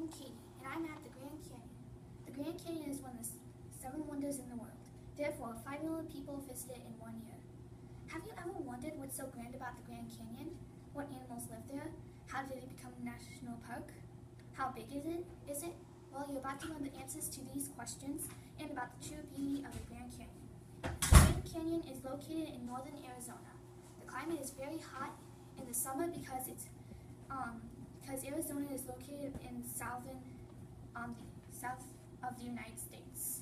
am Katie, and I'm at the Grand Canyon. The Grand Canyon is one of the 7 wonders in the world. Therefore, 5 million people visit it in 1 year. Have you ever wondered what's so grand about the Grand Canyon? What animals live there? How did it become a national park? How big is it? Well, you're about to learn the answers to these questions and about the true beauty of the Grand Canyon. The Grand Canyon is located in northern Arizona. The climate is very hot in the summer because Arizona is located in south of the United States.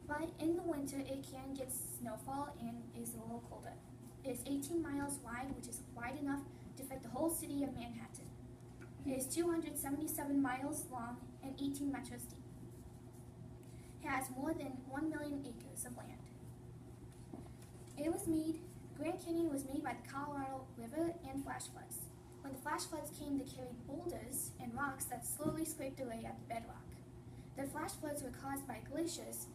But in the winter, it can get snowfall and is a little colder. It is 18 miles wide, which is wide enough to fit the whole city of Manhattan. It is 277 miles long and 18 meters deep. It has more than 1 million acres of land. Grand Canyon was made by the Colorado River and flash floods. When the flash floods came, they carried boulders and rocks that slowly scraped away at the bedrock. The flash floods were caused by glaciers,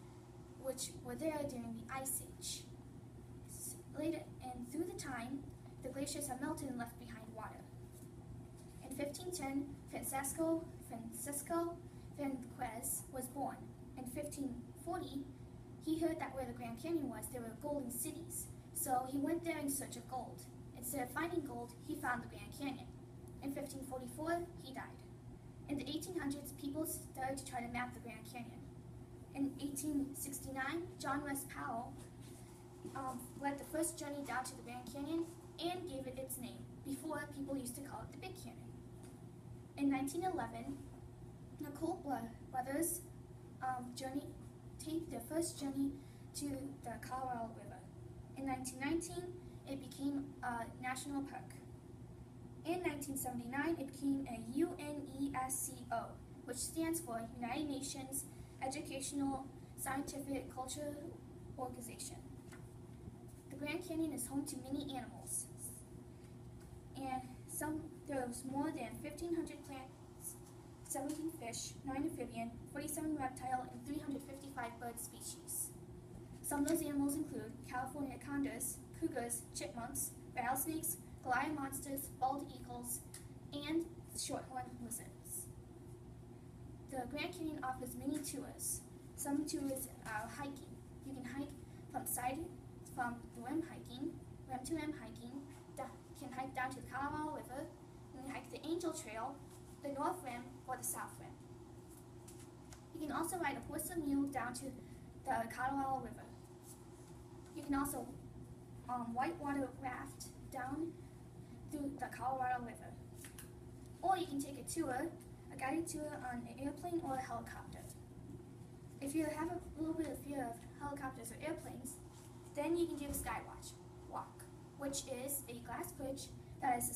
which were there during the Ice Age. Later, and through the time, the glaciers have melted and left behind water. In 1510, Francisco Vasquez was born. In 1540, he heard that where the Grand Canyon was, there were golden cities. So he went there in search of gold. Instead of finding gold, he found the Grand Canyon. In 1544, he died. In the 1800s, people started to try to map the Grand Canyon. In 1869, John West Powell led the first journey down to the Grand Canyon and gave it its name. Before, people used to call it the Big Canyon. In 1911, the Koch brothers take their first journey to the Colorado River. In 1919, it became a national park. In 1979, it became a UNESCO, which stands for United Nations Educational, Scientific, Cultural Organization. The Grand Canyon is home to many animals, and there's more than 1,500 plants, 17 fish, 9 amphibian, 47 reptile, and 355 bird species. Some of those animals include California condors, cougars, chipmunks, rattlesnakes, Goliath monsters, bald eagles, and shorthorn lizards. The Grand Canyon offers many tours. Some tours are hiking. You can hike from rim to rim hiking, can hike down to the Colorado River, you can hike the Angel Trail, the North Rim, or the South Rim. You can also ride a horse and mule down to the Colorado River. You can also whitewater raft down through the Colorado River. Or you can take a guided tour on an airplane or a helicopter. If you have a little bit of fear of helicopters or airplanes, then you can do the Skywatch Walk, which is a glass bridge that is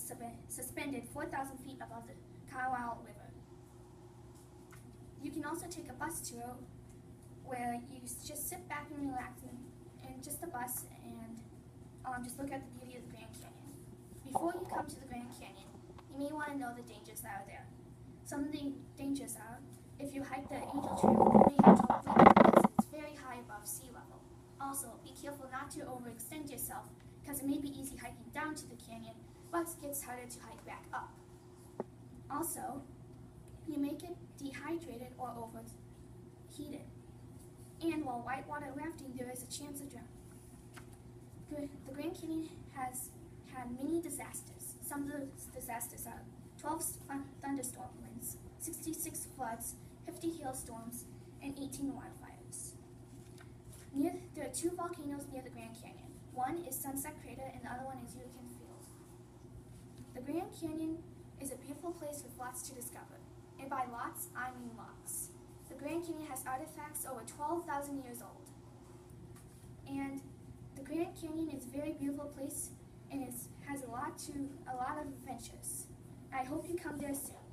suspended 4,000 feet above the Colorado River. You can also take a bus tour where you just sit back and relax in just the bus and just look at the beauty of the Grand Canyon. Before you come to the Grand Canyon, you may want to know the dangers that are there. Some of the dangers are, if you hike the Angel Trail, you may have trouble breathing because it's very high above sea level. Also, be careful not to overextend yourself because it may be easy hiking down to the canyon, but it gets harder to hike back up. Also, you may get dehydrated or overheated. And while whitewater rafting, there is a chance of drowning. The Grand Canyon has had many disasters. Some of the disasters are 12 thunderstorm winds, 66 floods, 50 hailstorms, and 18 wildfires. There are 2 volcanoes near the Grand Canyon. One is Sunset Crater and the other one is Yukon Field. The Grand Canyon is a beautiful place with lots to discover. And by lots, I mean lots. The Grand Canyon has artifacts over 12,000 years old. And the Grand Canyon is a very beautiful place and has a lot of adventures. I hope you come there soon.